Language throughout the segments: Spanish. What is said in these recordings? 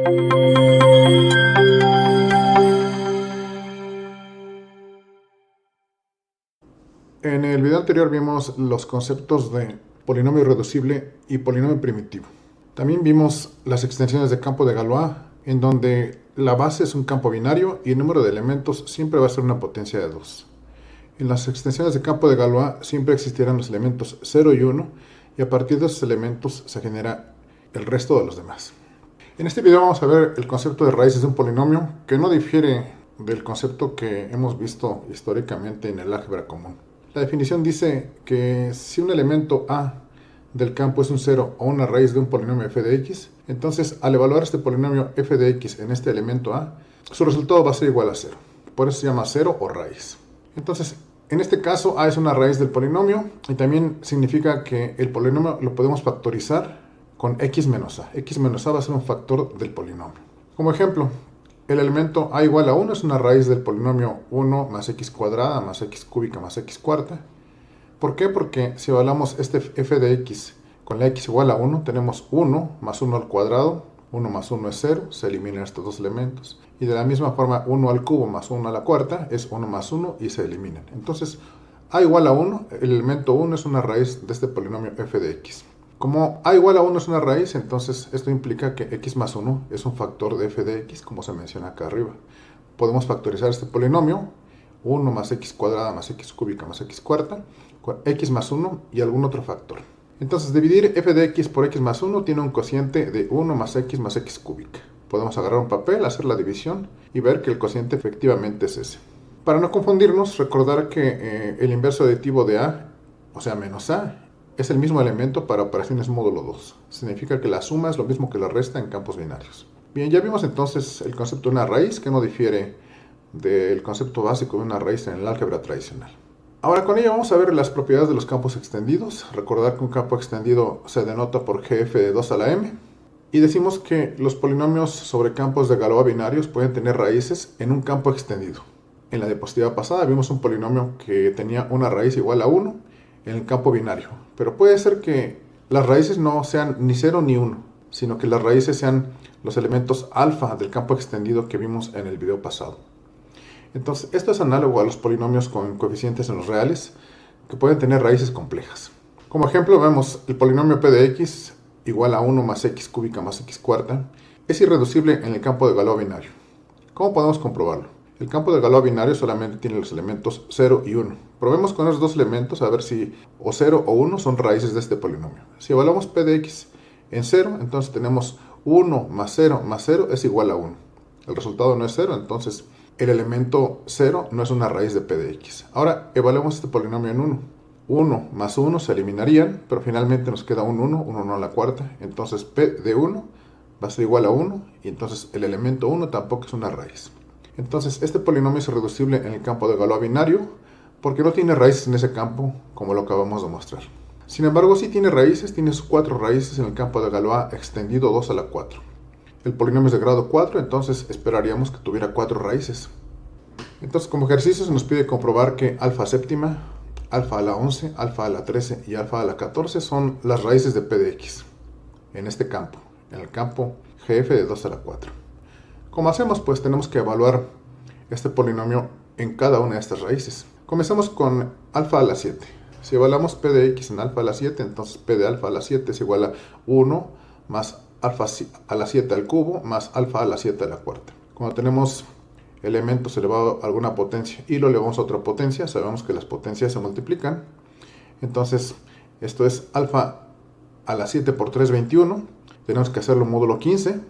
En el video anterior vimos los conceptos de polinomio irreducible y polinomio primitivo. También vimos las extensiones de campo de Galois, en donde la base es un campo binario y el número de elementos siempre va a ser una potencia de 2. En las extensiones de campo de Galois siempre existirán los elementos 0 y 1, y a partir de esos elementos se genera el resto de los demás. En este video vamos a ver el concepto de raíces de un polinomio, que no difiere del concepto que hemos visto históricamente en el álgebra común. La definición dice que si un elemento A del campo es un 0 o una raíz de un polinomio f de x, entonces al evaluar este polinomio f de x en este elemento A, su resultado va a ser igual a 0. Por eso se llama 0 o raíz. Entonces, en este caso A es una raíz del polinomio y también significa que el polinomio lo podemos factorizar con x menos a. X menos a va a ser un factor del polinomio. Como ejemplo, el elemento a igual a 1 es una raíz del polinomio 1 más x cuadrada más x cúbica más x cuarta. ¿Por qué? Porque si evaluamos este f de x con la x igual a 1, tenemos 1 más 1 al cuadrado, 1 más 1 es 0, se eliminan estos dos elementos. Y de la misma forma, 1 al cubo más 1 a la cuarta es 1 más 1 y se eliminan. Entonces, a igual a 1, el elemento 1 es una raíz de este polinomio f de x. Como a igual a 1 es una raíz, entonces esto implica que x más 1 es un factor de f de x, como se menciona acá arriba. Podemos factorizar este polinomio, 1 más x cuadrada más x cúbica más x cuarta, con x más 1 y algún otro factor. Entonces dividir f de x por x más 1 tiene un cociente de 1 más x cúbica. Podemos agarrar un papel, hacer la división y ver que el cociente efectivamente es ese. Para no confundirnos, recordar que el inverso aditivo de a, o sea menos a, es el mismo elemento para operaciones módulo 2. Significa que la suma es lo mismo que la resta en campos binarios. Bien, ya vimos entonces el concepto de una raíz, que no difiere del concepto básico de una raíz en el álgebra tradicional. Ahora con ello vamos a ver las propiedades de los campos extendidos. Recordar que un campo extendido se denota por gf de 2 a la m. Y decimos que los polinomios sobre campos de Galois binarios pueden tener raíces en un campo extendido. En la diapositiva pasada vimos un polinomio que tenía una raíz igual a 1 en el campo binario. Pero puede ser que las raíces no sean ni 0 ni 1, sino que las raíces sean los elementos alfa del campo extendido que vimos en el video pasado. Entonces, esto es análogo a los polinomios con coeficientes en los reales, que pueden tener raíces complejas. Como ejemplo, vemos el polinomio p de x igual a 1 más x cúbica más x cuarta, es irreducible en el campo de Galois binario. ¿Cómo podemos comprobarlo? El campo de Galois binario solamente tiene los elementos 0 y 1. Probemos con esos dos elementos a ver si o 0 o 1 son raíces de este polinomio. Si evaluamos p de x en 0, entonces tenemos 1 más 0 es igual a 1. El resultado no es 0, entonces el elemento 0 no es una raíz de p de x. Ahora evaluemos este polinomio en 1. 1 más 1 se eliminarían, pero finalmente nos queda un 1 a la cuarta. Entonces p de 1 va a ser igual a 1, y entonces el elemento 1 tampoco es una raíz. Entonces este polinomio es irreducible en el campo de Galois binario, porque no tiene raíces en ese campo, como lo acabamos de mostrar. Sin embargo, sí tiene raíces, tiene 4 raíces en el campo de Galois extendido 2 a la 4. El polinomio es de grado 4, entonces esperaríamos que tuviera 4 raíces. Entonces, como ejercicio se nos pide comprobar que alfa séptima, alfa a la 11, alfa a la 13 y alfa a la 14 son las raíces de p de x en este campo, en el campo gf de 2 a la 4. ¿Cómo hacemos? Pues tenemos que evaluar este polinomio en cada una de estas raíces. Comencemos con alfa a la 7. Si evaluamos p de x en alfa a la 7, entonces p de alfa a la 7 es igual a 1 más alfa a la 7 al cubo más alfa a la 7 a la cuarta. Cuando tenemos elementos elevado a alguna potencia y lo elevamos a otra potencia, sabemos que las potencias se multiplican. Entonces, esto es alfa a la 7 por 3, 21. Tenemos que hacerlo módulo 15,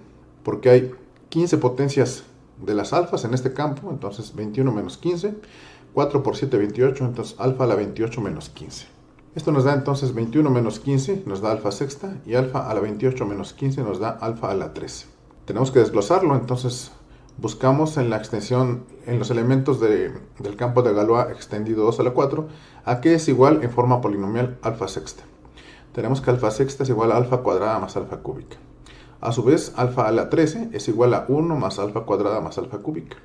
porque hay 15 potencias de las alfas en este campo. Entonces, 21 menos 15. 4 por 7, 28. Entonces, alfa a la 28 menos 15. Esto nos da entonces 21 menos 15, nos da alfa sexta. Y alfa a la 28 menos 15 nos da alfa a la 13. Tenemos que desglosarlo, entonces buscamos en la extensión, en los elementos del campo de Galois extendido 2 a la 4, a qué es igual en forma polinomial alfa sexta. Tenemos que alfa sexta es igual a alfa cuadrada más alfa cúbica. A su vez, alfa a la 13 es igual a 1 más alfa cuadrada más alfa cúbica.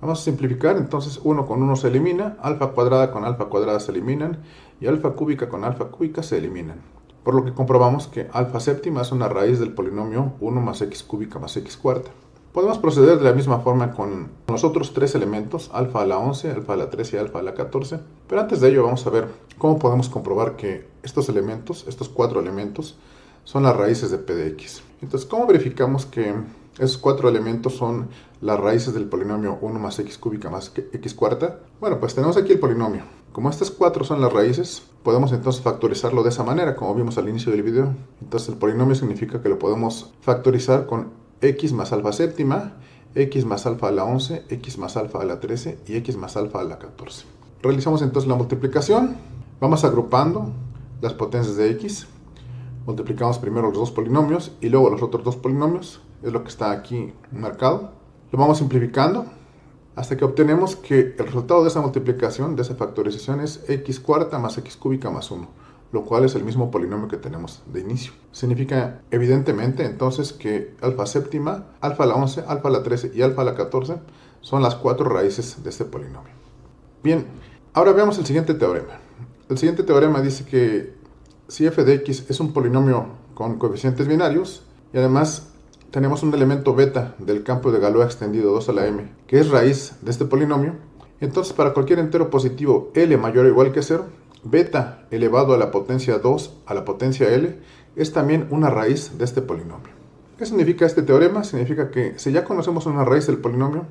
Vamos a simplificar, entonces 1 con 1 se elimina, alfa cuadrada con alfa cuadrada se eliminan, y alfa cúbica con alfa cúbica se eliminan. por lo que comprobamos que alfa séptima es una raíz del polinomio 1 más x cúbica más x cuarta. Podemos proceder de la misma forma con los otros tres elementos, alfa a la 11, alfa a la 13 y alfa a la 14. Pero antes de ello vamos a ver cómo podemos comprobar que estos elementos, estos cuatro elementos, son las raíces de p de x. Entonces, ¿cómo verificamos que esos cuatro elementos son las raíces del polinomio 1 más x cúbica más x cuarta? Bueno, pues tenemos aquí el polinomio. Como estas cuatro son las raíces, podemos entonces factorizarlo de esa manera, como vimos al inicio del video. Entonces el polinomio significa que lo podemos factorizar con x más alfa séptima, x más alfa a la 11, x más alfa a la 13 y x más alfa a la 14. Realizamos entonces la multiplicación. Vamos agrupando las potencias de x. Multiplicamos primero los dos polinomios y luego los otros dos polinomios. Es lo que está aquí marcado. Lo vamos simplificando hasta que obtenemos que el resultado de esa multiplicación, de esa factorización, es x cuarta más x cúbica más 1, lo cual es el mismo polinomio que tenemos de inicio. Significa evidentemente entonces que alfa séptima, alfa a la 11, alfa a la 13 y alfa a la 14 son las cuatro raíces de este polinomio. Bien, ahora veamos el siguiente teorema. El siguiente teorema dice que si f de x es un polinomio con coeficientes binarios y además tenemos un elemento beta del campo de Galois extendido 2 a la m, que es raíz de este polinomio, entonces para cualquier entero positivo L mayor o igual que 0, beta elevado a la potencia 2 a la potencia L es también una raíz de este polinomio. ¿Qué significa este teorema? Significa que si ya conocemos una raíz del polinomio,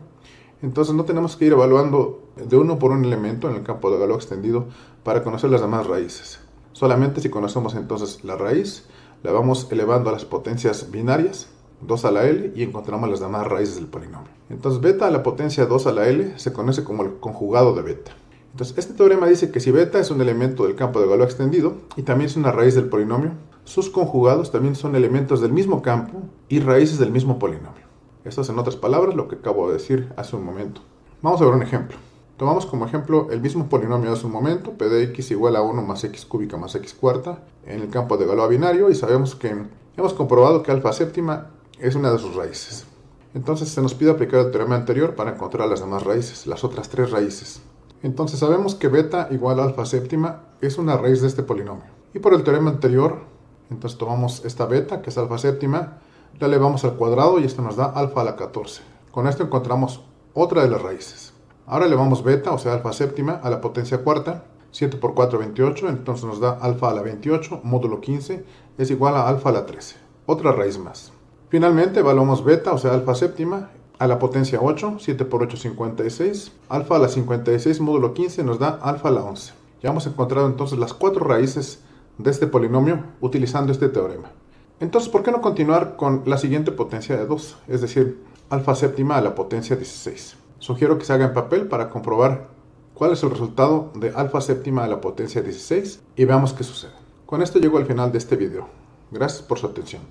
entonces no tenemos que ir evaluando de uno por un elemento en el campo de Galois extendido para conocer las demás raíces. Solamente si conocemos entonces la raíz, la vamos elevando a las potencias binarias, 2 a la L, y encontramos las demás raíces del polinomio. Entonces beta a la potencia 2 a la L se conoce como el conjugado de beta. Entonces este teorema dice que si beta es un elemento del campo de Galois extendido y también es una raíz del polinomio, sus conjugados también son elementos del mismo campo y raíces del mismo polinomio. Esto es en otras palabras lo que acabo de decir hace un momento. Vamos a ver un ejemplo. Tomamos como ejemplo el mismo polinomio de hace un momento, p de x igual a 1 más x cúbica más x cuarta, en el campo de Galois binario, y sabemos que hemos comprobado que alfa séptima es una de sus raíces. Entonces se nos pide aplicar el teorema anterior para encontrar las demás raíces, las otras tres raíces. Entonces sabemos que beta igual a alfa séptima es una raíz de este polinomio. Y por el teorema anterior, entonces tomamos esta beta, que es alfa séptima, la elevamos al cuadrado y esto nos da alfa a la 14. Con esto encontramos otra de las raíces. Ahora elevamos beta, o sea alfa séptima, a la potencia cuarta. 7 por 4, 28, entonces nos da alfa a la 28, módulo 15, es igual a alfa a la 13. Otra raíz más. Finalmente evaluamos beta, o sea alfa séptima, a la potencia 8, 7 por 8, 56. Alfa a la 56, módulo 15, nos da alfa a la 11. Ya hemos encontrado entonces las cuatro raíces de este polinomio utilizando este teorema. Entonces, ¿por qué no continuar con la siguiente potencia de 2? Es decir, alfa séptima a la potencia 16. Sugiero que se haga en papel para comprobar cuál es el resultado de alfa séptima a la potencia 16 y veamos qué sucede. Con esto llego al final de este video. Gracias por su atención.